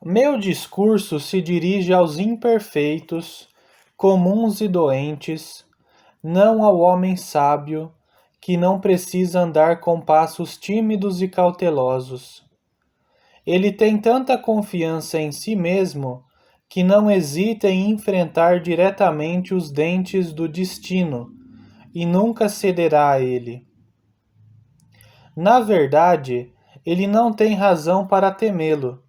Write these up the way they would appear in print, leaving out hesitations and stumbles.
Meu discurso se dirige aos imperfeitos, comuns e doentes, não ao homem sábio, que não precisa andar com passos tímidos e cautelosos. Ele tem tanta confiança em si mesmo que não hesita em enfrentar diretamente os dentes do destino e nunca cederá a ele. Na verdade, ele não tem razão para temê-lo,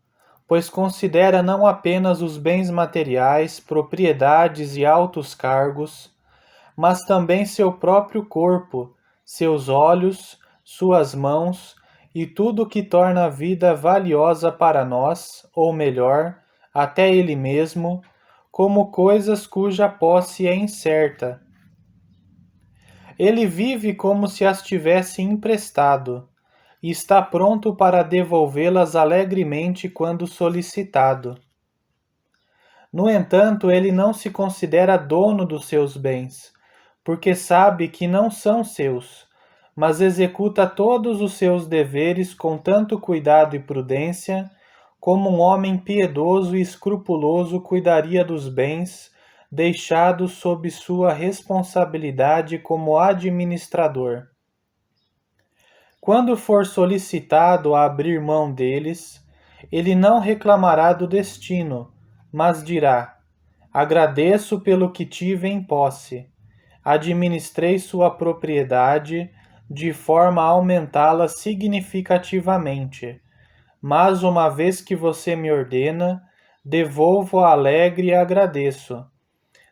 pois considera não apenas os bens materiais, propriedades e altos cargos, mas também seu próprio corpo, seus olhos, suas mãos e tudo que torna a vida valiosa para nós, ou melhor, até ele mesmo, como coisas cuja posse é incerta. Ele vive como se as tivesse emprestado, e está pronto para devolvê-las alegremente quando solicitado. No entanto, ele não se considera dono dos seus bens, porque sabe que não são seus, mas executa todos os seus deveres com tanto cuidado e prudência, como um homem piedoso e escrupuloso cuidaria dos bens deixados sob sua responsabilidade como administrador. Quando for solicitado a abrir mão deles, ele não reclamará do destino, mas dirá: agradeço pelo que tive em posse. Administrei sua propriedade de forma a aumentá-la significativamente, mas uma vez que você me ordena, devolvo alegre e agradeço.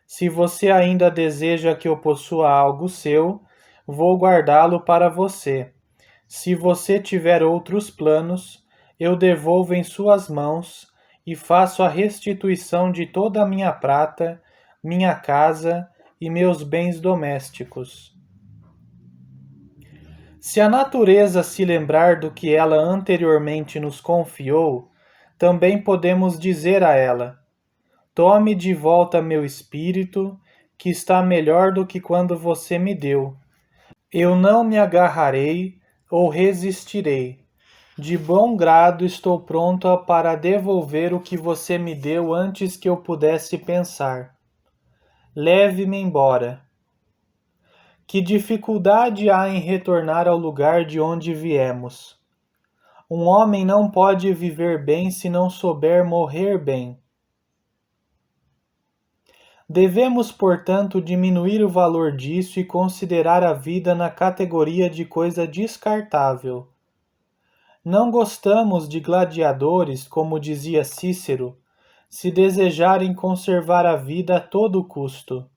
Se você ainda deseja que eu possua algo seu, vou guardá-lo para você. Se você tiver outros planos, eu devolvo em suas mãos e faço a restituição de toda a minha prata, minha casa e meus bens domésticos. Se a natureza se lembrar do que ela anteriormente nos confiou, também podemos dizer a ela: tome de volta meu espírito, que está melhor do que quando você me deu. Eu não me agarrarei ou resistirei. De bom grado estou pronto para devolver o que você me deu antes que eu pudesse pensar. Leve-me embora. Que dificuldade há em retornar ao lugar de onde viemos? Um homem não pode viver bem se não souber morrer bem. Devemos, portanto, diminuir o valor disso e considerar a vida na categoria de coisa descartável. Não gostamos de gladiadores, como dizia Cícero, se desejarem conservar a vida a todo custo.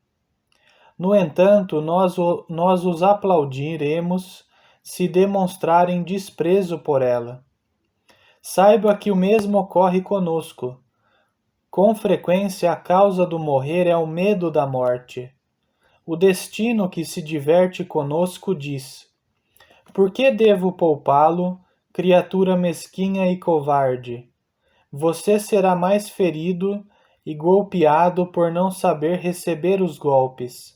No entanto, nós os aplaudiremos se demonstrarem desprezo por ela. Saiba que o mesmo ocorre conosco. Com frequência, a causa do morrer é o medo da morte. O destino que se diverte conosco diz: por que devo poupá-lo, criatura mesquinha e covarde? Você será mais ferido e golpeado por não saber receber os golpes.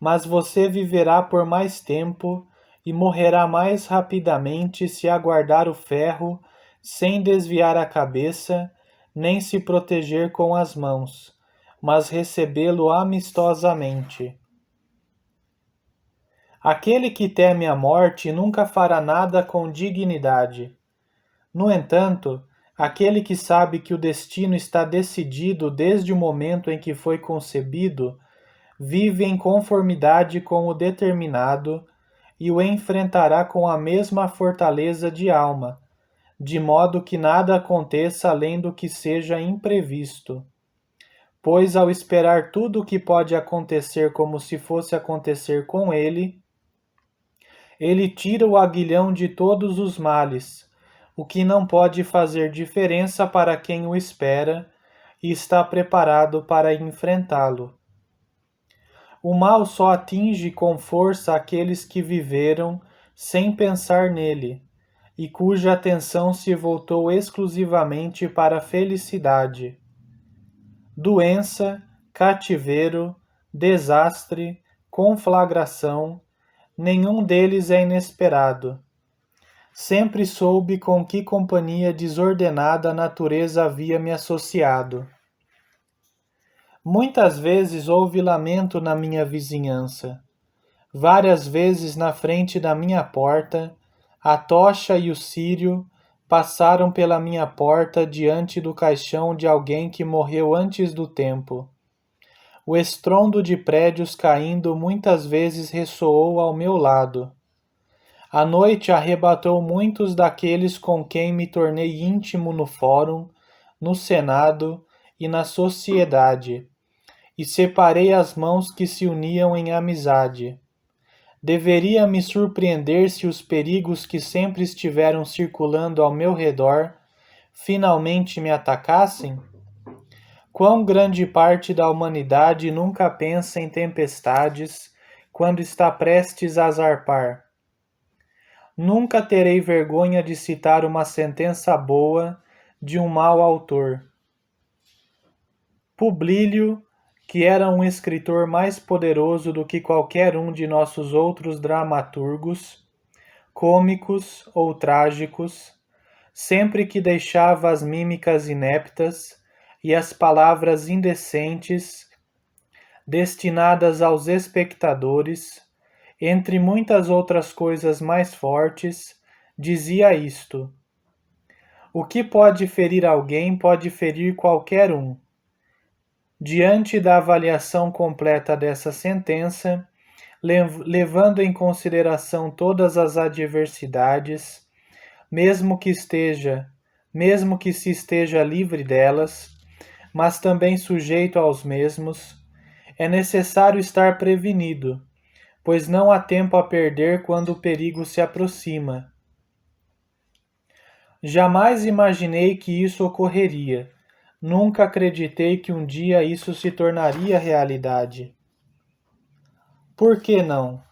Mas você viverá por mais tempo e morrerá mais rapidamente se aguardar o ferro sem desviar a cabeça, nem se proteger com as mãos, mas recebê-lo amistosamente. Aquele que teme a morte nunca fará nada com dignidade. No entanto, aquele que sabe que o destino está decidido desde o momento em que foi concebido, vive em conformidade com o determinado e o enfrentará com a mesma fortaleza de alma, de modo que nada aconteça além do que seja imprevisto. Pois ao esperar tudo o que pode acontecer como se fosse acontecer com ele, ele tira o aguilhão de todos os males, o que não pode fazer diferença para quem o espera e está preparado para enfrentá-lo. O mal só atinge com força aqueles que viveram sem pensar nele, e cuja atenção se voltou exclusivamente para a felicidade. Doença, cativeiro, desastre, conflagração, nenhum deles é inesperado. Sempre soube com que companhia desordenada a natureza havia me associado. Muitas vezes houve lamento na minha vizinhança. Várias vezes na frente da minha porta, a tocha e o círio passaram pela minha porta diante do caixão de alguém que morreu antes do tempo. O estrondo de prédios caindo muitas vezes ressoou ao meu lado. A noite arrebatou muitos daqueles com quem me tornei íntimo no fórum, no Senado e na sociedade, e separei as mãos que se uniam em amizade. Deveria me surpreender se os perigos que sempre estiveram circulando ao meu redor finalmente me atacassem? Quão grande parte da humanidade nunca pensa em tempestades quando está prestes a zarpar? Nunca terei vergonha de citar uma sentença boa de um mau autor. Publílio, que era um escritor mais poderoso do que qualquer um de nossos outros dramaturgos, cômicos ou trágicos, sempre que deixava as mímicas ineptas e as palavras indecentes destinadas aos espectadores, entre muitas outras coisas mais fortes, dizia isto: o que pode ferir alguém pode ferir qualquer um. Diante da avaliação completa dessa sentença, levando em consideração todas as adversidades, mesmo que se esteja livre delas, mas também sujeito aos mesmos, é necessário estar prevenido, pois não há tempo a perder quando o perigo se aproxima. Jamais imaginei que isso ocorreria. Nunca acreditei que um dia isso se tornaria realidade. Por que não?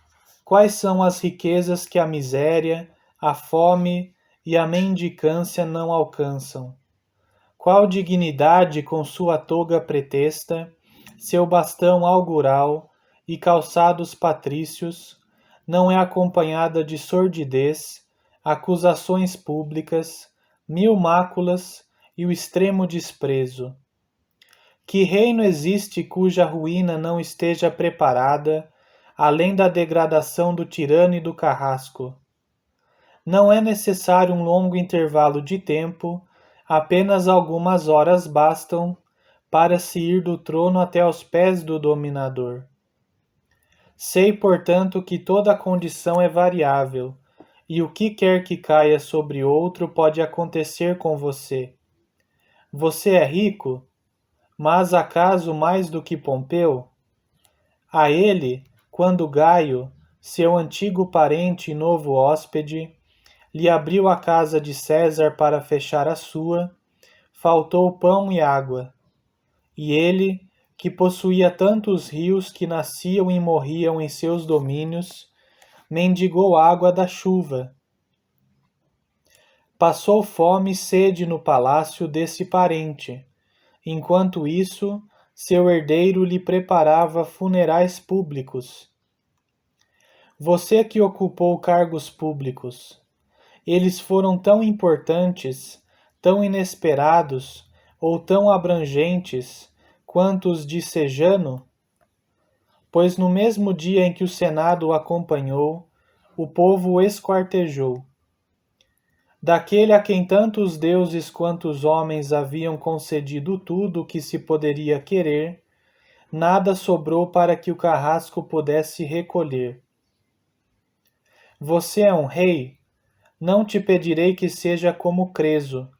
Quais são as riquezas que a miséria, a fome e a mendicância não alcançam? Qual dignidade com sua toga pretexta, seu bastão augural e calçados patrícios, não é acompanhada de sordidez, acusações públicas, mil máculas e o extremo desprezo? Que reino existe cuja ruína não esteja preparada, além da degradação do tirano e do carrasco? Não é necessário um longo intervalo de tempo, apenas algumas horas bastam para se ir do trono até aos pés do dominador. Sei, portanto, que toda condição é variável, e o que quer que caia sobre outro pode acontecer com você. Você é rico, mas acaso mais do que Pompeu? A ele, quando Gaio, seu antigo parente e novo hóspede, lhe abriu a casa de César para fechar a sua, faltou pão e água. E ele, que possuía tantos rios que nasciam e morriam em seus domínios, mendigou água da chuva. Passou fome e sede no palácio desse parente. Enquanto isso, seu herdeiro lhe preparava funerais públicos. Você que ocupou cargos públicos, eles foram tão importantes, tão inesperados ou tão abrangentes quanto os de Sejano? Pois no mesmo dia em que o Senado o acompanhou, o povo o esquartejou. Daquele a quem tanto os deuses quanto os homens haviam concedido tudo o que se poderia querer, nada sobrou para que o carrasco pudesse recolher. Você é um rei? Não te pedirei que seja como Creso,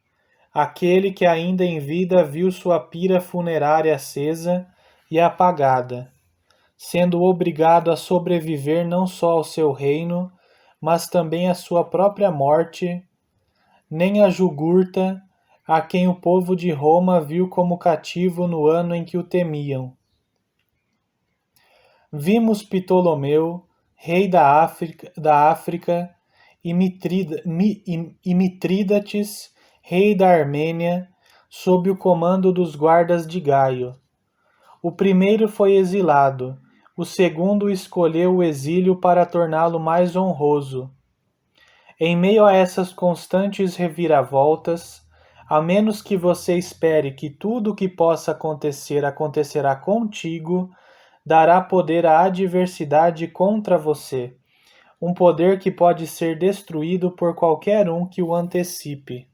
aquele que ainda em vida viu sua pira funerária acesa e apagada, sendo obrigado a sobreviver não só ao seu reino, mas também à sua própria morte, nem a Jugurta, a quem o povo de Roma viu como cativo no ano em que o temiam. Vimos Ptolomeu, rei da África e Mitrídates, rei da Armênia, sob o comando dos guardas de Gaio. O primeiro foi exilado, o segundo escolheu o exílio para torná-lo mais honroso. Em meio a essas constantes reviravoltas, a menos que você espere que tudo o que possa acontecer acontecerá contigo, dará poder à adversidade contra você, um poder que pode ser destruído por qualquer um que o antecipe.